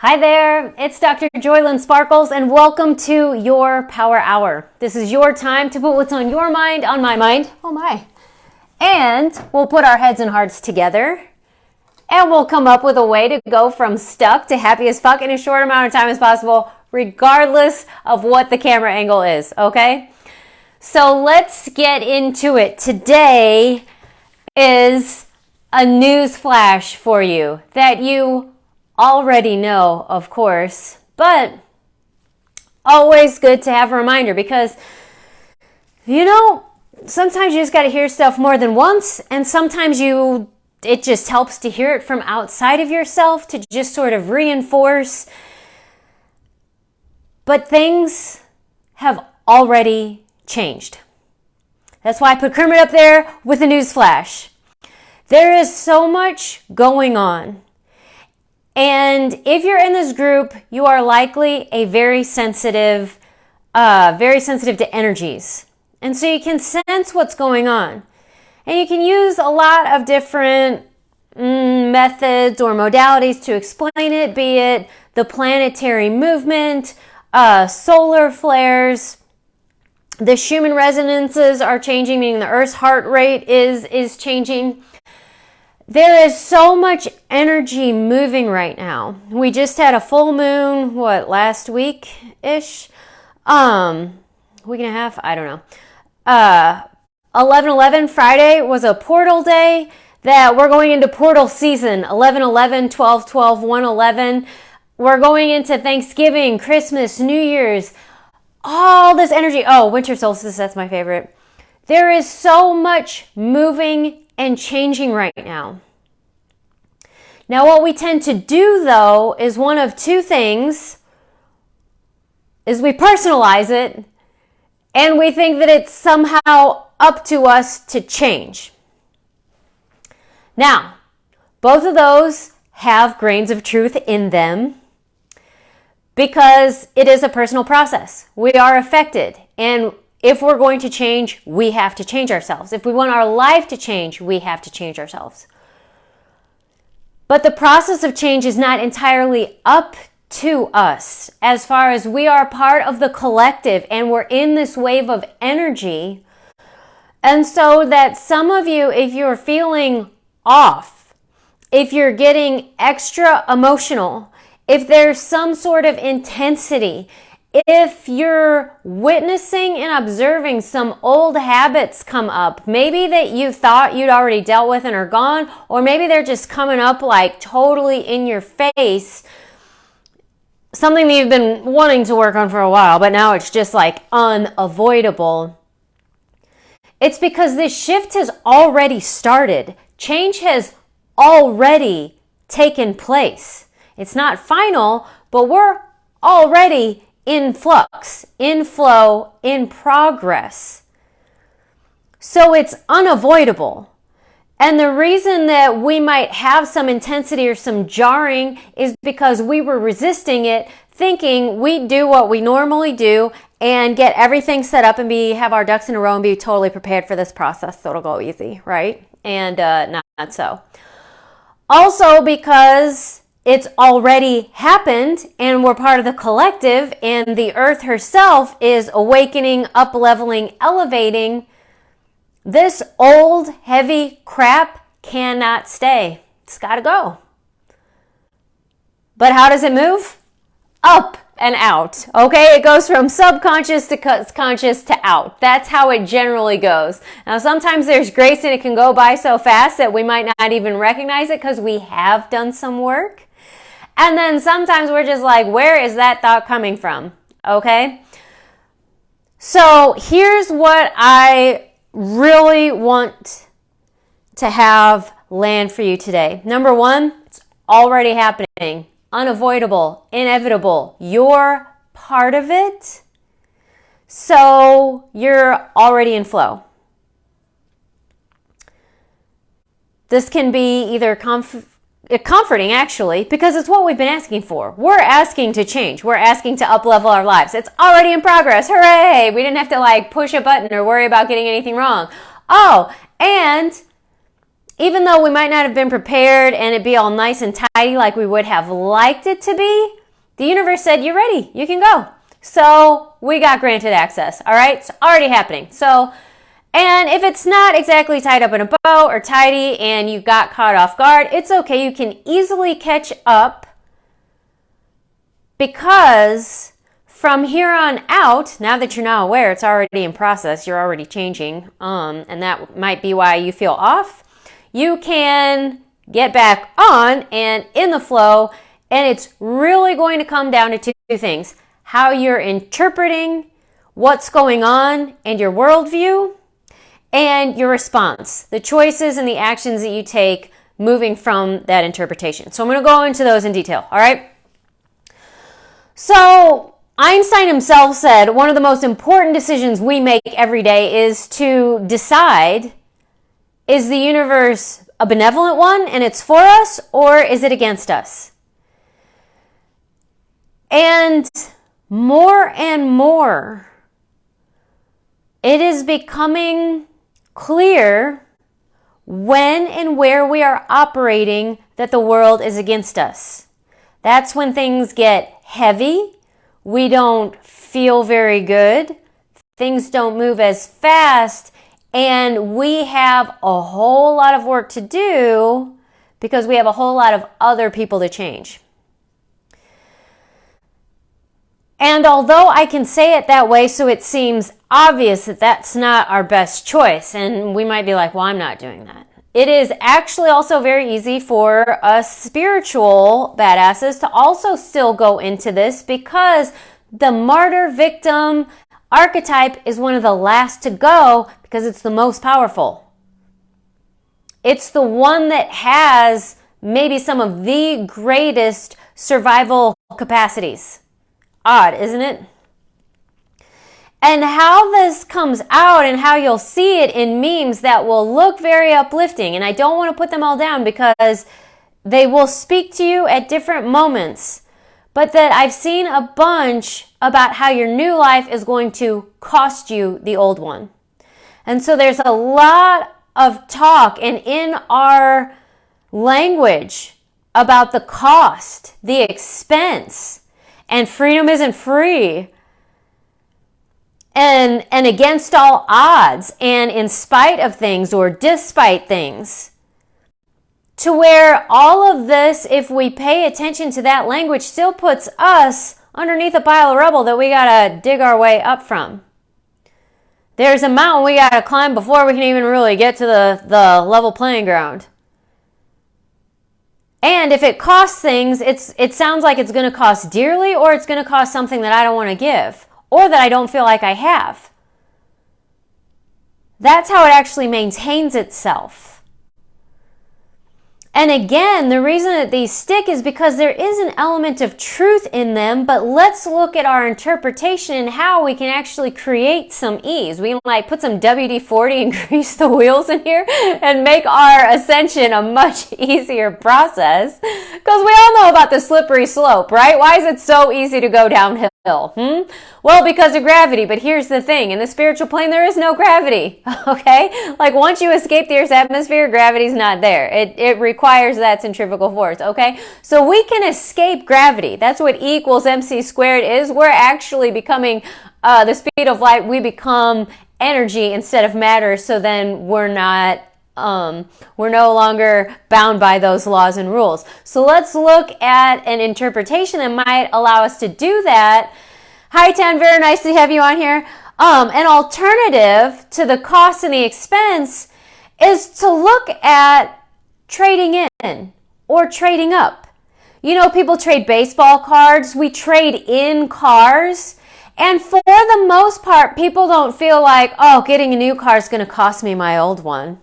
Hi there, it's Dr. JOYLYN Sparkles and welcome to your Power Hour. This is your time to put what's on your mind on my mind. Oh my. And we'll put our heads and hearts together and we'll come up with a way to go from stuck to happy as fuck in a short amount of time as possible, regardless of what the camera angle is, okay? So let's get into it. Today is a news flash for you that you already know, of course, but always good to have a reminder because, sometimes you just got to hear stuff more than once, and sometimes it just helps to hear it from outside of yourself to just sort of reinforce. But things have already changed. That's why I put Kermit up there with a news flash. There is so much going on. And if you're in this group, you are likely a very sensitive to energies. And so you can sense what's going on. And you can use a lot of different methods or modalities to explain it, be it the planetary movement, solar flares. The Schumann resonances are changing, meaning the Earth's heart rate is changing. There is so much energy moving right now. We just had a full moon, last week-ish? Week and a half? I don't know. 11/11 Friday was a portal day that we're going into portal season. 11/11, 12/12, 1/11. We're going into Thanksgiving, Christmas, New Year's. All this energy. Oh, winter solstice, that's my favorite. There is so much moving and changing right now. Now, what we tend to do, though, is one of two things, is we personalize it, and we think that it's somehow up to us to change. Now, both of those have grains of truth in them because it is a personal process. We are affected, and if we're going to change, we have to change ourselves. If we want our life to change, we have to change ourselves. But the process of change is not entirely up to us, as far as we are part of the collective and we're in this wave of energy. And so that some of you, if you're feeling off, if you're getting extra emotional, if there's some sort of intensity, if you're witnessing and observing some old habits come up, maybe that you thought you'd already dealt with and are gone, or maybe they're just coming up like totally in your face, something that you've been wanting to work on for a while, but now it's just like unavoidable. It's because this shift has already started. Change has already taken place. It's not final, but we're already in flux, in flow, in progress. So it's unavoidable. And the reason that we might have some intensity or some jarring is because we were resisting it, thinking we'd do what we normally do and get everything set up and have our ducks in a row and be totally prepared for this process so it'll go easy, right? And not so. Also because it's already happened and we're part of the collective and the earth herself is awakening, up-leveling, elevating. This old, heavy crap cannot stay. It's got to go. But how does it move? Up and out, okay? It goes from subconscious to conscious to out. That's how it generally goes. Now, sometimes there's grace and it can go by so fast that we might not even recognize it because we have done some work. And then sometimes we're just like, where is that thought coming from? Okay? So here's what I really want to have land for you today. Number one, it's already happening. Unavoidable, inevitable. You're part of it. So you're already in flow. This can be either comforting, actually, because it's what we've been asking for. We're asking to change. We're asking to up-level our lives. It's already in progress. Hooray! We didn't have to push a button or worry about getting anything wrong. Oh, and even though we might not have been prepared and it'd be all nice and tidy like we would have liked it to be, the universe said, you're ready, you can go. So we got granted access, all right? It's already happening. So, and if it's not exactly tied up in a bow or tidy and you got caught off guard, it's okay. You can easily catch up, because from here on out, now that you're now aware, it's already in process, you're already changing, and that might be why you feel off. You can get back on and in the flow, and it's really going to come down to two things: how you're interpreting what's going on and your worldview, and your response, the choices and the actions that you take moving from that interpretation. So I'm going to go into those in detail, all right? So Einstein himself said one of the most important decisions we make every day is to decide, is the universe a benevolent one and it's for us, or is it against us? And more, it is becoming clear when and where we are operating that the world is against us. That's when things get heavy. We don't feel very good. Things don't move as fast. And we have a whole lot of work to do because we have a whole lot of other people to change. And although I can say it that way, so it seems obvious that that's not our best choice, and we might be like, well, I'm not doing that. It is actually also very easy for us spiritual badasses to also still go into this, because the martyr victim archetype is one of the last to go because it's the most powerful. It's the one that has maybe some of the greatest survival capacities. Odd, isn't it? And how this comes out and how you'll see it in memes that will look very uplifting, and I don't want to put them all down because they will speak to you at different moments, but that I've seen a bunch about how your new life is going to cost you the old one. And so there's a lot of talk and in our language about the cost, the expense, and freedom isn't free, and against all odds, and in spite of things or despite things, to where all of this, if we pay attention to that language, still puts us underneath a pile of rubble that we gotta dig our way up from. There's a mountain we gotta climb before we can even really get to the level playing ground. And if it costs things, it sounds like it's going to cost dearly, or it's going to cost something that I don't want to give, or that I don't feel like I have. That's how it actually maintains itself. And again, the reason that these stick is because there is an element of truth in them, but let's look at our interpretation and how we can actually create some ease. We might put some WD-40 and grease the wheels in here and make our ascension a much easier process, because we all know about the slippery slope, right? Why is it so easy to go downhill? Well, because of gravity. But here's the thing. In the spiritual plane, there is no gravity. Okay? Like once you escape the Earth's atmosphere, gravity's not there. It requires that centrifugal force. Okay? So we can escape gravity. That's what E equals MC squared is. We're actually becoming the speed of light. We become energy instead of matter. So then we're no longer bound by those laws and rules. So let's look at an interpretation that might allow us to do that. Hi, Tan, very nice to have you on here. An alternative to the cost and the expense is to look at trading in or trading up. You know, people trade baseball cards. We trade in cars. And for the most part, people don't feel like, oh, getting a new car is going to cost me my old one.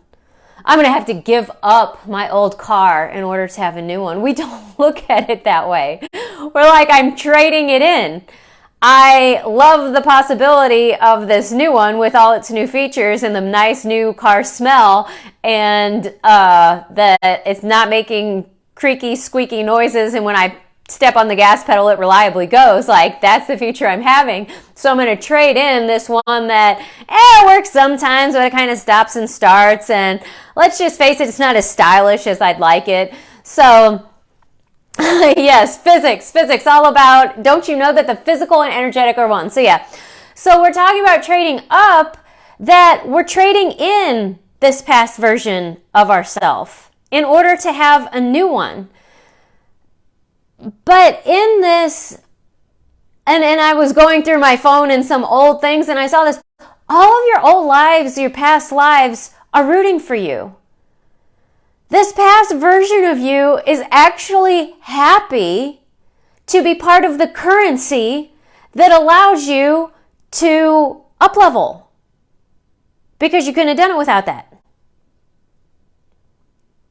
I'm going to have to give up my old car in order to have a new one. We don't look at it that way. We're like, I'm trading it in. I love the possibility of this new one with all its new features and the nice new car smell, and that it's not making creaky, squeaky noises. And when I step on the gas pedal, it reliably goes. Like, that's the future I'm having. So I'm going to trade in this one that works sometimes, but it kind of stops and starts. And let's just face it, it's not as stylish as I'd like it. So yes, physics, all about, don't you know that the physical and energetic are one? So yeah, so we're talking about trading up, that we're trading in this past version of ourselves in order to have a new one. But in this, and I was going through my phone and some old things, and I saw this, all of your old lives, your past lives are rooting for you. This past version of you is actually happy to be part of the currency that allows you to up-level, because you couldn't have done it without that.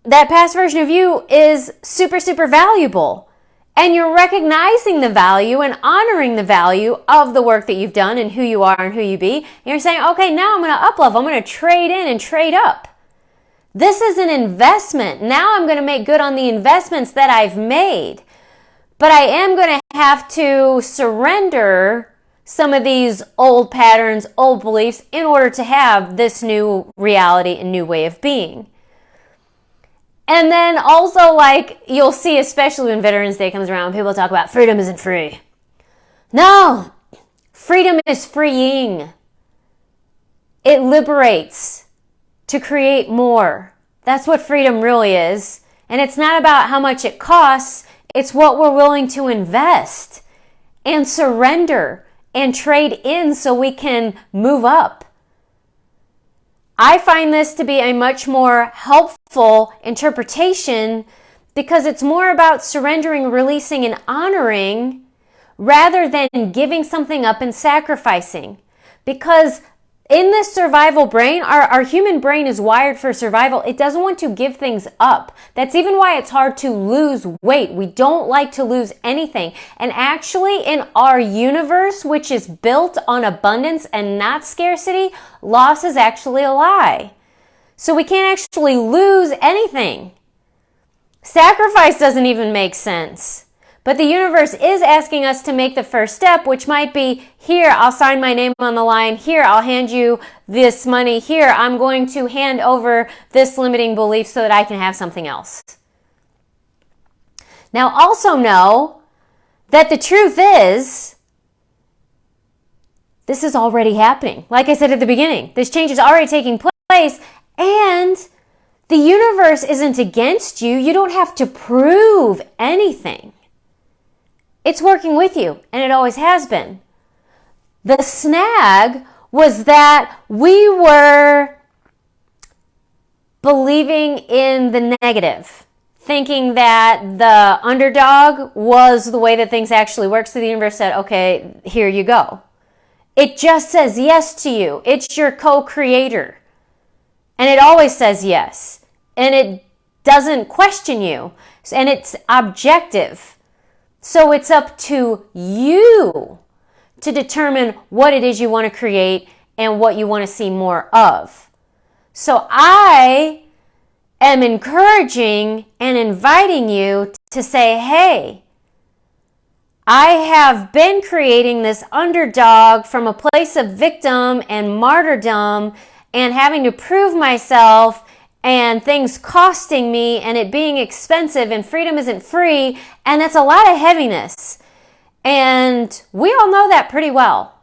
That past version of you is super, super valuable. And you're recognizing the value and honoring the value of the work that you've done and who you are and who you be. And you're saying, okay, now I'm going to up-level. I'm going to trade in and trade up. This is an investment. Now I'm going to make good on the investments that I've made. But I am going to have to surrender some of these old patterns, old beliefs, in order to have this new reality and new way of being. And then also, like, you'll see, especially when Veterans Day comes around, people talk about freedom isn't free. No, freedom is freeing. It liberates to create more. That's what freedom really is. And it's not about how much it costs. It's what we're willing to invest and surrender and trade in so we can move up. I find this to be a much more helpful interpretation because it's more about surrendering, releasing, and honoring rather than giving something up and sacrificing. Because in this survival brain, our human brain is wired for survival. It doesn't want to give things up. That's even why it's hard to lose weight. We don't like to lose anything. And actually, in our universe, which is built on abundance and not scarcity, loss is actually a lie. So we can't actually lose anything. Sacrifice doesn't even make sense. But the universe is asking us to make the first step, which might be, here, I'll sign my name on the line. Here, I'll hand you this money. Here, I'm going to hand over this limiting belief so that I can have something else. Now, also know that the truth is, this is already happening. Like I said at the beginning, this change is already taking place, and the universe isn't against you. You don't have to prove anything. It's working with you, and it always has been. The snag was that we were believing in the negative, thinking that the underdog was the way that things actually work. So the universe said, okay, here you go. It just says yes to you. It's your co-creator. And it always says yes. And it doesn't question you. And it's objective. So it's up to you to determine what it is you want to create and what you want to see more of. So I am encouraging and inviting you to say, hey, I have been creating this underdog from a place of victim and martyrdom and having to prove myself and things costing me and it being expensive and freedom isn't free, and that's a lot of heaviness. And we all know that pretty well.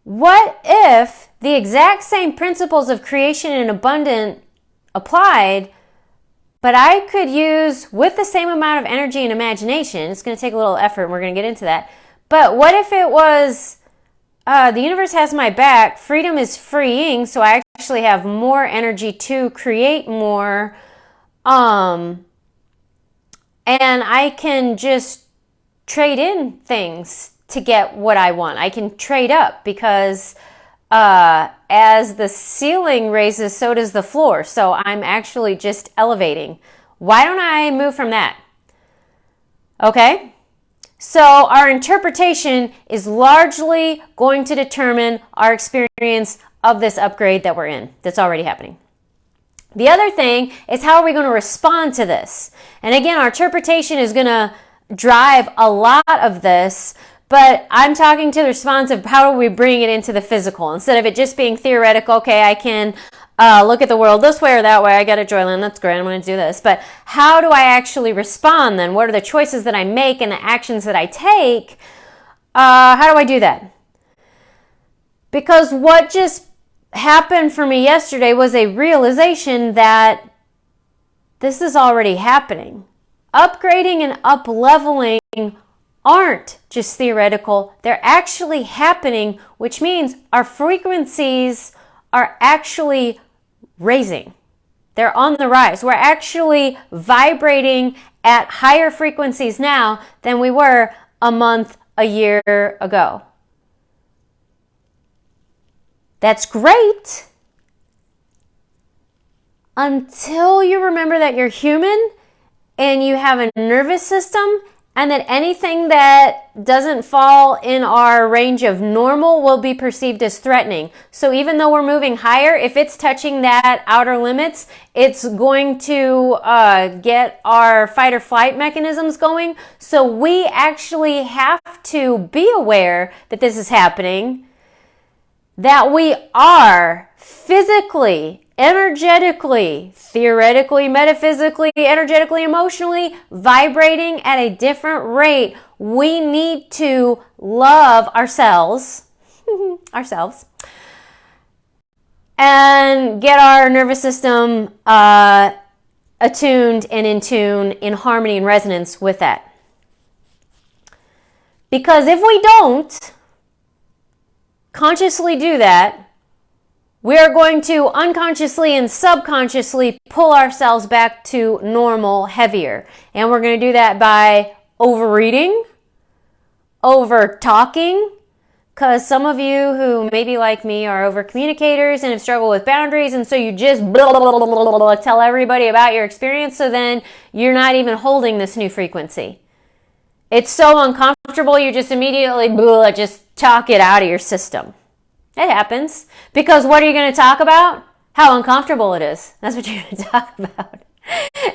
What if the exact same principles of creation and abundance applied, but I could use with the same amount of energy and imagination, it's going to take a little effort and we're going to get into that, but what if it was, the universe has my back, freedom is freeing, so I actually have more energy to create more, and I can just trade in things to get what I want. I can trade up because as the ceiling raises, so does the floor. So I'm actually just elevating. Why don't I move from that? Okay? So our interpretation is largely going to determine our experience of this upgrade that we're in, that's already happening. The other thing is, how are we going to respond to this? And again, our interpretation is going to drive a lot of this, but I'm talking to the response of how do we bring it into the physical instead of it just being theoretical. Okay, I can look at the world this way or that way. I got a JOYLYN. That's great. I'm going to do this. But how do I actually respond then? What are the choices that I make and the actions that I take? How do I do that? Because what just happened for me yesterday was a realization that this is already happening. Upgrading and up-leveling aren't just theoretical. They're actually happening, which means our frequencies are actually raising. They're on the rise. We're actually vibrating at higher frequencies now than we were a month, a year ago. That's great until you remember that you're human and you have a nervous system, and that anything that doesn't fall in our range of normal will be perceived as threatening. So even though we're moving higher, if it's touching that outer limits, it's going to get our fight or flight mechanisms going. So we actually have to be aware that this is happening, that we are physically, energetically, theoretically, metaphysically, energetically, emotionally vibrating at a different rate. We need to love ourselves, and get our nervous system attuned and in tune, in harmony and resonance with that. Because if we don't consciously do that, we are going to unconsciously and subconsciously pull ourselves back to normal, heavier. And we're going to do that by overeating, over talking, because some of you who maybe like me are over communicators and have struggled with boundaries, and so you just blah, blah, blah, blah, blah, tell everybody about your experience, so then you're not even holding this new frequency. It's so uncomfortable, you just immediately just talk it out of your system. It happens. Because what are you going to talk about? How uncomfortable it is. That's what you're going to talk about.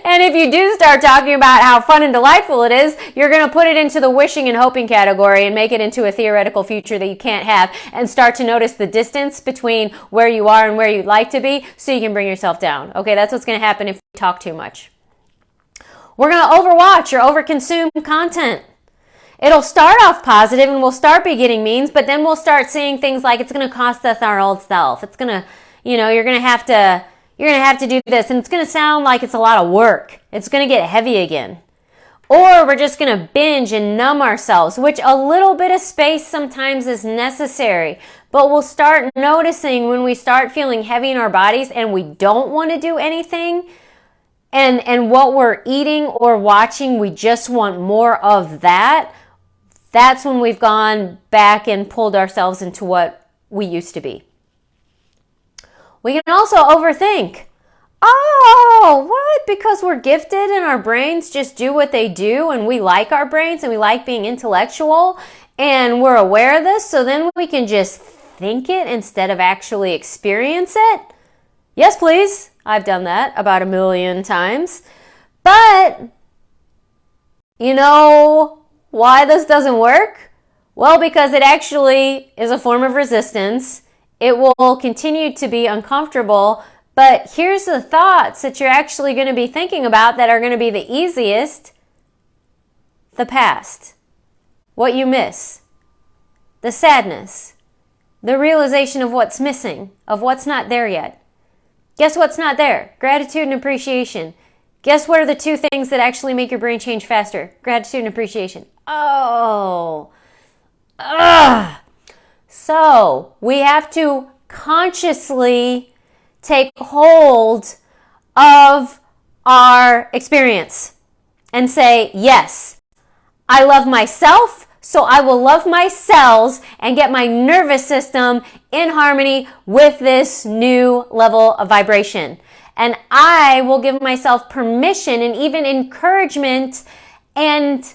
And if you do start talking about how fun and delightful it is, you're going to put it into the wishing and hoping category and make it into a theoretical future that you can't have, and start to notice the distance between where you are and where you'd like to be so you can bring yourself down. Okay, that's what's going to happen if you talk too much. We're going to overwatch or overconsume content. It'll start off positive and we'll start beginning means, but then we'll start seeing things like it's going to cost us our old self. It's going to, you're going to have to do this, and it's going to sound like it's a lot of work. It's going to get heavy again. Or we're just going to binge and numb ourselves, which a little bit of space sometimes is necessary. But we'll start noticing when we start feeling heavy in our bodies and we don't want to do anything, and what we're eating or watching, we just want more of that. That's when we've gone back and pulled ourselves into what we used to be. We can also overthink. Oh, what? Because we're gifted and our brains just do what they do, and we like our brains and we like being intellectual and we're aware of this, so then we can just think it instead of actually experience it? Yes, please. I've done that about 1 million times. But, why this doesn't work? Well, because it actually is a form of resistance. It will continue to be uncomfortable, but here's the thoughts that you're actually going to be thinking about that are going to be the easiest. The past. What you miss. The sadness. The realization of what's missing, of what's not there yet. Guess what's not there? Gratitude and appreciation. Guess what are the two things that actually make your brain change faster? Gratitude and appreciation. Oh. Ugh. So we have to consciously take hold of our experience and say, yes, I love myself, so I will love my cells and get my nervous system in harmony with this new level of vibration. And I will give myself permission and even encouragement and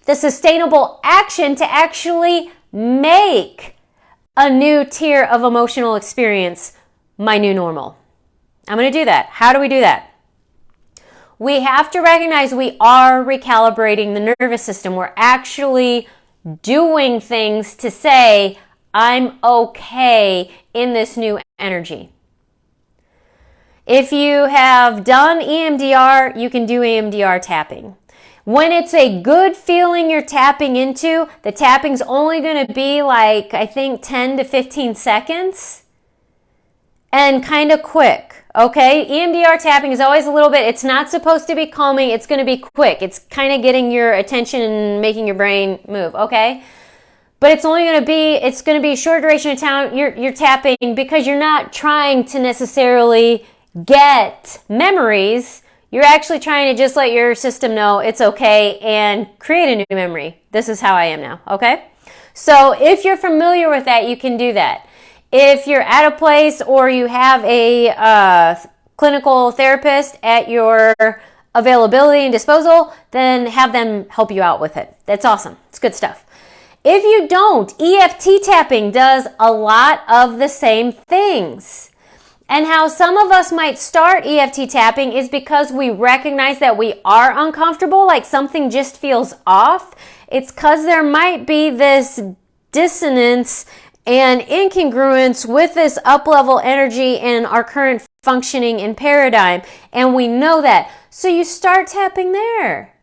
the sustainable action to actually make a new tier of emotional experience my new normal. I'm going to do that. How do we do that? we have to recognize we are recalibrating the nervous system. We're actually doing things to say, I'm okay in this new energy. If you have done EMDR, you can do EMDR tapping. When it's a good feeling you're tapping into, the tapping's only going to be like, I think 10 to 15 seconds and kind of quick. Okay, EMDR tapping is always a little bit, it's not supposed to be calming, it's going to be quick. It's kind of getting your attention and making your brain move, okay? But it's only going to be, it's going to be a short duration of time. You're tapping because you're not trying to necessarily get memories. You're actually trying to just let your system know it's okay and create a new memory. This is how I am now, okay? So if you're familiar with that, you can do that. If you're at a place or you have a clinical therapist at your availability and disposal, then have them help you out with it. That's awesome. It's good stuff. If you don't, EFT tapping does a lot of the same things. And how some of us might start EFT tapping is because we recognize that we are uncomfortable, like something just feels off. It's because there might be this dissonance and incongruence with this up-level energy in our current functioning and paradigm. And we know that. So you start tapping there.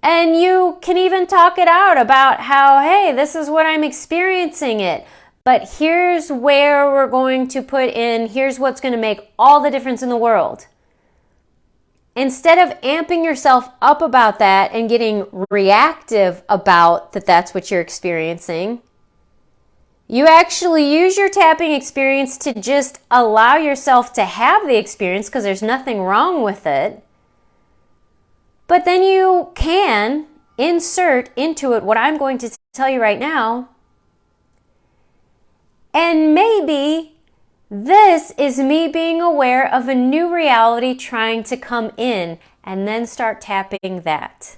And you can even talk it out about how, hey, this is what I'm experiencing it. But here's where we're going to put in, here's what's going to make all the difference in the world. Instead of amping yourself up about that and getting reactive about that that's what you're experiencing, you actually use your tapping experience to just allow yourself to have the experience because there's nothing wrong with it. But then you can insert into it what I'm going to tell you right now. And maybe this is me being aware of a new reality trying to come in, and then start tapping that.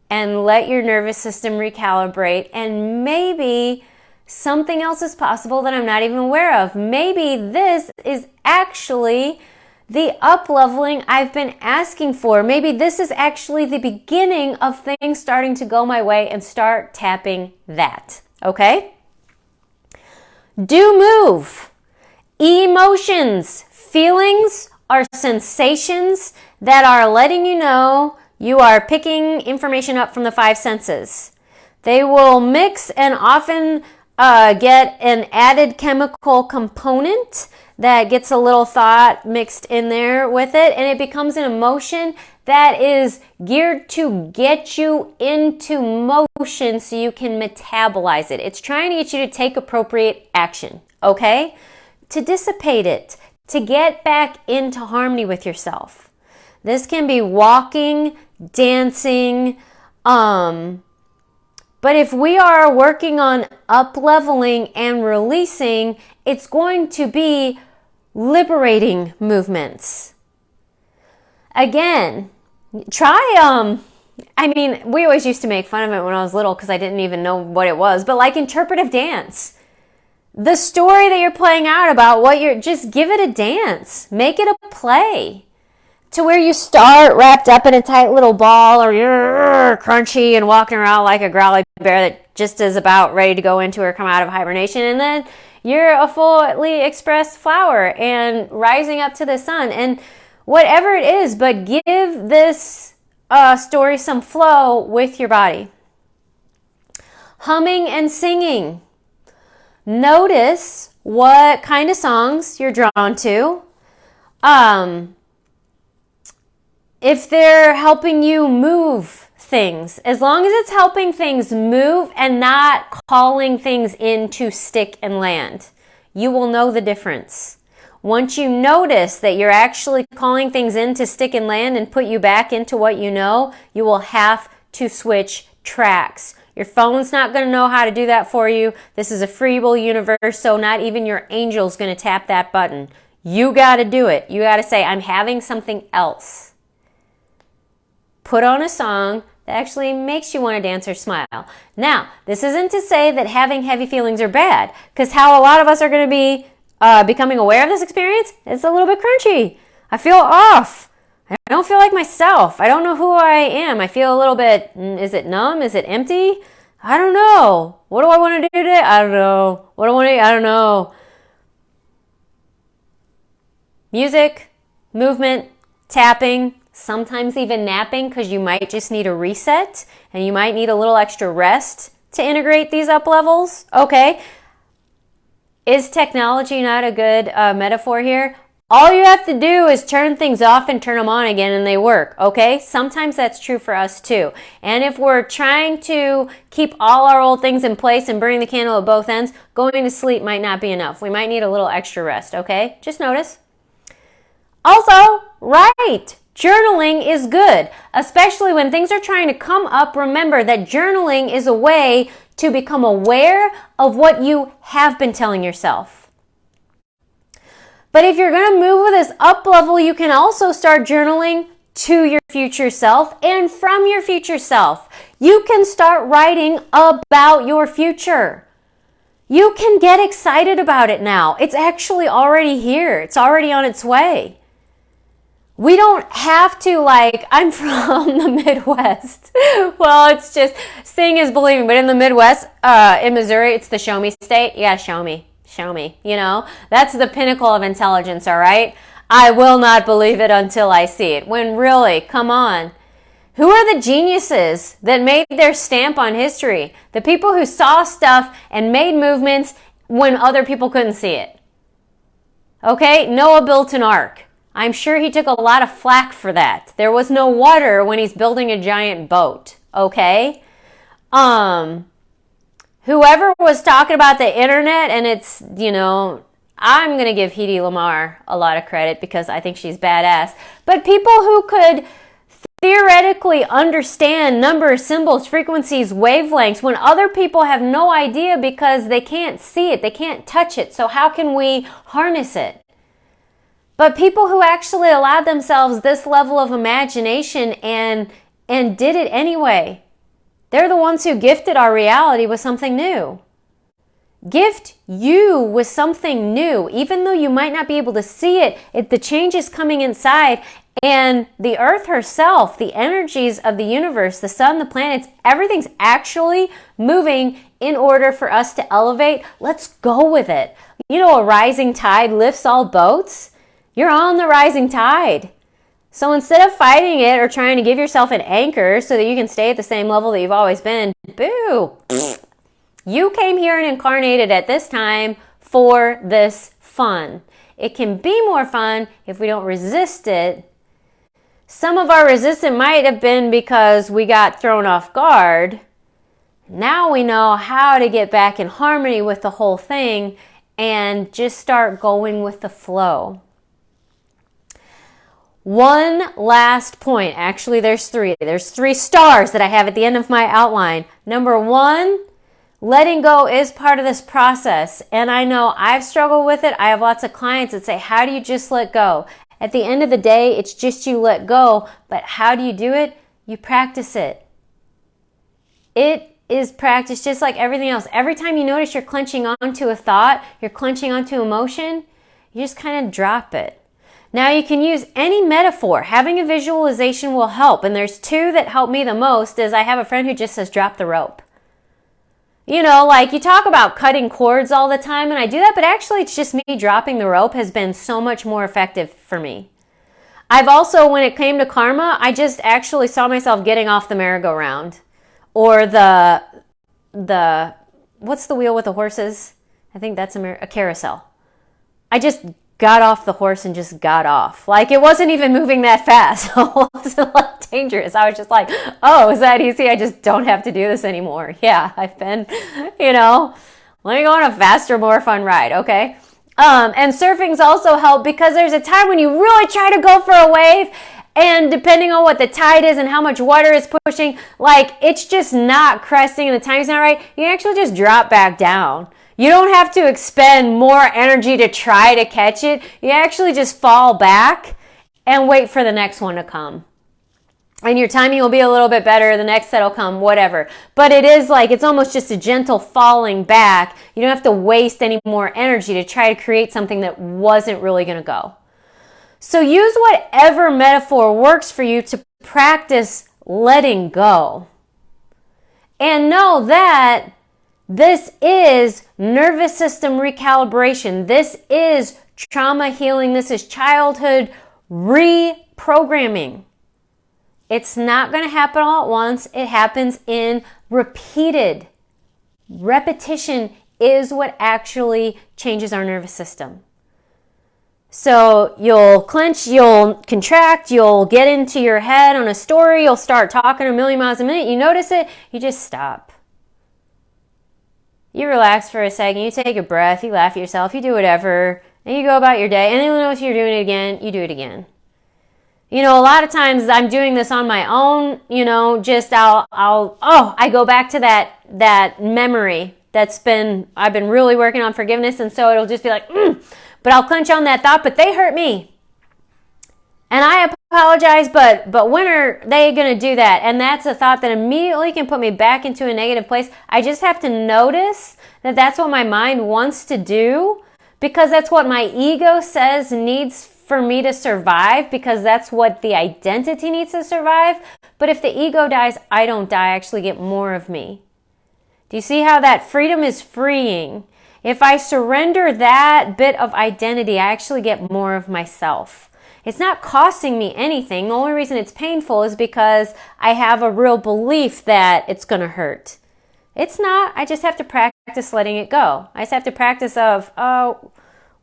And let your nervous system recalibrate, and maybe something else is possible that I'm not even aware of. Maybe this is actually the up-leveling I've been asking for. Maybe this is actually the beginning of things starting to go my way, and start tapping that. Okay? Do move. Emotions, feelings are sensations that are letting you know you are picking information up from the five senses. They will mix and often get an added chemical component that gets a little thought mixed in there with it, and it becomes an emotion that is geared to get you into motion so you can metabolize it. It's trying to get you to take appropriate action, okay? To dissipate it, to get back into harmony with yourself. This can be walking, dancing, but if we are working on up-leveling and releasing, it's going to be liberating movements. Again, try, we always used to make fun of it when I was little because I didn't even know what it was, but like interpretive dance. The story that you're playing out about just give it a dance. Make it a play. To where you start wrapped up in a tight little ball, or you're crunchy and walking around like a growly bear that just is about ready to go into or come out of hibernation, and then you're a fully expressed flower and rising up to the sun, and whatever it is, but give this story some flow with your body. Humming and singing. Notice what kind of songs you're drawn to. If they're helping you move things, as long as it's helping things move and not calling things in to stick and land, you will know the difference. Once you notice that you're actually calling things in to stick and land and put you back into what you know, you will have to switch tracks. Your phone's not going to know how to do that for you. This is a free will universe, so not even your angel's going to tap that button. You got to do it. You got to say, I'm having something else. Put on a song that actually makes you want to dance or smile. Now, this isn't to say that having heavy feelings are bad, because how a lot of us are going to be becoming aware of this experience, it's a little bit crunchy. I feel off. I don't feel like myself. I don't know who I am. I feel a little bit, is it numb? Is it empty? I don't know. What do I want to do today? I don't know. What do I want to eat? I don't know. Music, movement, tapping, sometimes even napping, because you might just need a reset and you might need a little extra rest to integrate these up levels. Okay. Is technology not a good metaphor here? All you have to do is turn things off and turn them on again and they work, okay? Sometimes that's true for us too. And if we're trying to keep all our old things in place and burning the candle at both ends, going to sleep might not be enough. We might need a little extra rest, okay? Just notice. Also, right, journaling is good, especially when things are trying to come up. Remember that journaling is a way to become aware of what you have been telling yourself. But if you're going to move with this up level, you can also start journaling to your future self and from your future self. You can start writing about your future. You can get excited about it now. It's actually already here. It's already on its way. We don't have to, like, I'm from the Midwest. Well, it's just, seeing is believing. But in the Midwest, in Missouri, it's the show me state. You gotta show me. Show me, you know, that's the pinnacle of intelligence, all right? I will not believe it until I see it. When really, come on. Who are the geniuses that made their stamp on history? The people who saw stuff and made movements when other people couldn't see it. Okay, Noah built an ark. I'm sure he took a lot of flack for that. There was no water when he's building a giant boat, okay? Whoever was talking about the internet, and it's, you know, I'm going to give Hedy Lamarr a lot of credit because I think she's badass. But people who could theoretically understand numbers, symbols, frequencies, wavelengths, when other people have no idea because they can't see it, they can't touch it. So how can we harness it? But people who actually allowed themselves this level of imagination and did it anyway, they're the ones who gifted our reality with something new. Gift you with something new. Even though you might not be able to see it, the change is coming inside. And the earth herself, the energies of the universe, the sun, the planets, everything's actually moving in order for us to elevate. Let's go with it. You know, a rising tide lifts all boats. You're on the rising tide. So instead of fighting it or trying to give yourself an anchor so that you can stay at the same level that you've always been, boo! You came here and incarnated at this time for this fun. It can be more fun if we don't resist it. Some of our resistance might have been because we got thrown off guard. Now we know how to get back in harmony with the whole thing and just start going with the flow. One last point. Actually, there's three. There's 3 stars that I have at the end of my outline. Number 1, letting go is part of this process. And I know I've struggled with it. I have lots of clients that say, how do you just let go? At the end of the day, it's just you let go. But how do you do it? You practice it. It is practice just like everything else. Every time you notice you're clenching onto a thought, you're clenching onto emotion, you just kind of drop it. Now you can use any metaphor. Having a visualization will help. And there's 2 that help me the most is I have a friend who just says, drop the rope. You know, like you talk about cutting cords all the time and I do that, but actually it's just me dropping the rope has been so much more effective for me. I've also, when it came to karma, I just actually saw myself getting off the merry-go-round or the what's the wheel with the horses? I think that's a carousel. I just got off the horse and just got off. Like it wasn't even moving that fast. So it wasn't like dangerous. I was just like, oh, is that easy? I just don't have to do this anymore. Yeah, I've been, you know, let me go on a faster, more fun ride. Okay. And surfing's also helped because there's a time when you really try to go for a wave and depending on what the tide is and how much water is pushing, like it's just not cresting and the timing's not right. You can actually just drop back down. You don't have to expend more energy to try to catch it. You actually just fall back and wait for the next one to come. And your timing will be a little bit better. The next set will come, whatever. But it is like, it's almost just a gentle falling back. You don't have to waste any more energy to try to create something that wasn't really going to go. So use whatever metaphor works for you to practice letting go. And know that this is nervous system recalibration. This is trauma healing. This is childhood reprogramming. It's not going to happen all at once. It happens in repeated. Repetition is what actually changes our nervous system. So you'll clench, you'll contract, you'll get into your head on a story, you'll start talking a million miles a minute. You notice it, you just stop. You relax for a second, you take a breath, you laugh at yourself, you do whatever, and you go about your day. And then you'll notice you're doing it again, you do it again. You know, a lot of times I'm doing this on my own, you know, just I go back to that memory I've been really working on forgiveness, and so it'll just be like, but I'll clench on that thought, but they hurt me. And I apologize, but when are they going to do that? And that's a thought that immediately can put me back into a negative place. I just have to notice that that's what my mind wants to do, because that's what my ego says needs for me to survive, because that's what the identity needs to survive. But if the ego dies, I don't die. I actually get more of me. Do you see how that freedom is freeing? If I surrender that bit of identity, I actually get more of myself. It's not costing me anything. The only reason it's painful is because I have a real belief that it's going to hurt. It's not. I just have to practice letting it go. I just have to practice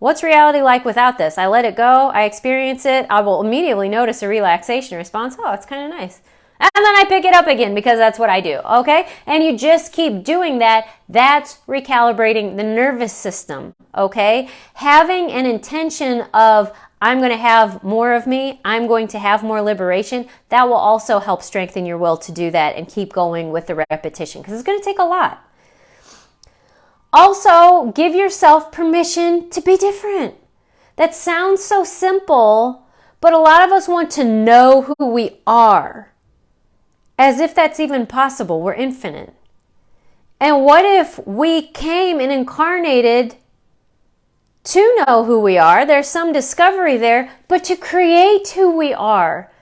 what's reality like without this? I let it go. I experience it. I will immediately notice a relaxation response. Oh, it's kind of nice. And then I pick it up again, because that's what I do, okay? And you just keep doing that. That's recalibrating the nervous system, okay? Having an intention of, I'm going to have more of me, I'm going to have more liberation, that will also help strengthen your will to do that and keep going with the repetition, because it's going to take a lot. Also, give yourself permission to be different. That sounds so simple, but a lot of us want to know who we are. As if that's even possible. We're infinite. And what if we came and incarnated to know who we are? There's some discovery there, but to create who we are.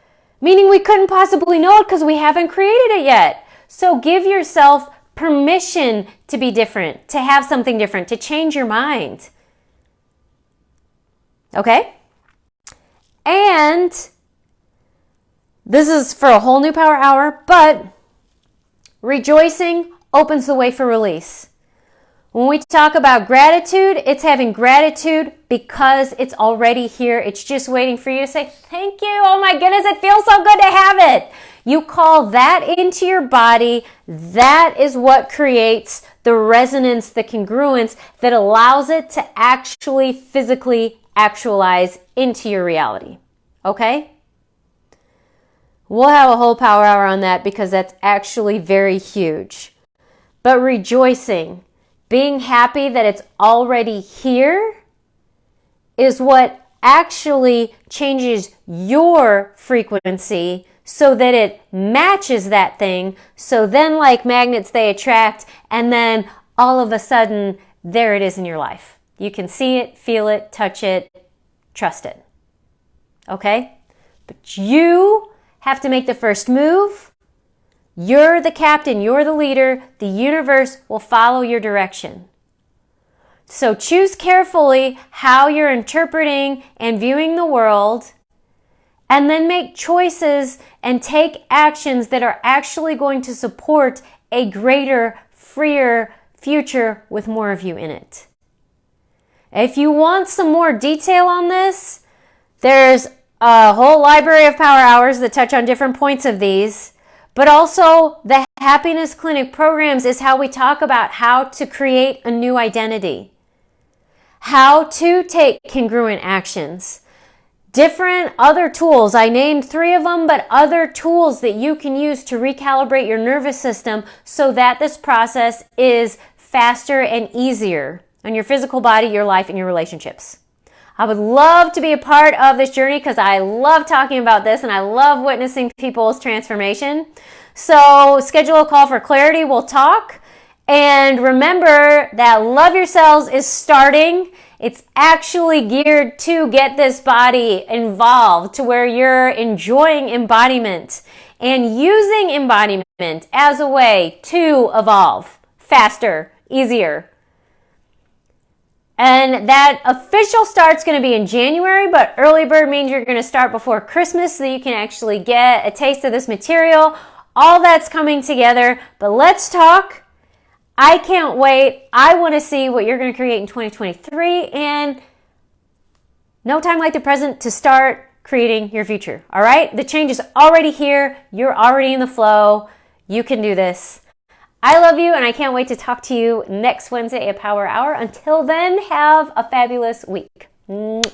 Meaning we couldn't possibly know it because we haven't created it yet. So give yourself permission to be different, to have something different, to change your mind. Okay? And this is for a whole new power hour, but rejoicing opens the way for release. When we talk about gratitude, it's having gratitude because it's already here. It's just waiting for you to say, thank you. Oh my goodness, it feels so good to have it. You call that into your body. That is what creates the resonance, the congruence that allows it to actually physically actualize into your reality. Okay? We'll have a whole power hour on that, because that's actually very huge. But rejoicing, being happy that it's already here, is what actually changes your frequency so that it matches that thing. So then, like magnets, they attract, and then all of a sudden, there it is in your life. You can see it, feel it, touch it, trust it. Okay? But you have to make the first move. You're the captain, you're the leader. The universe will follow your direction. So choose carefully how you're interpreting and viewing the world, and then make choices and take actions that are actually going to support a greater, freer future with more of you in it. If you want some more detail on this, there's a whole library of power hours that touch on different points of these, but also the Happiness Clinic programs is how we talk about how to create a new identity, how to take congruent actions, different other tools. I named 3 of them, but other tools that you can use to recalibrate your nervous system so that this process is faster and easier on your physical body, your life, and your relationships. I would love to be a part of this journey because I love talking about this and I love witnessing people's transformation. So schedule a call for clarity. We'll talk. And remember that Love Yourselves is starting It's actually geared to get this body involved to where you're enjoying embodiment and using embodiment as a way to evolve faster, easier. And that official start's going to be in January, but early bird means you're going to start before Christmas so you can actually get a taste of this material. All that's coming together, but let's talk. I can't wait. I want to see what you're going to create in 2023, and no time like the present to start creating your future. All right? The change is already here. You're already in the flow. You can do this. I love you, and I can't wait to talk to you next Wednesday at Power Hour. Until then, have a fabulous week. Mwah.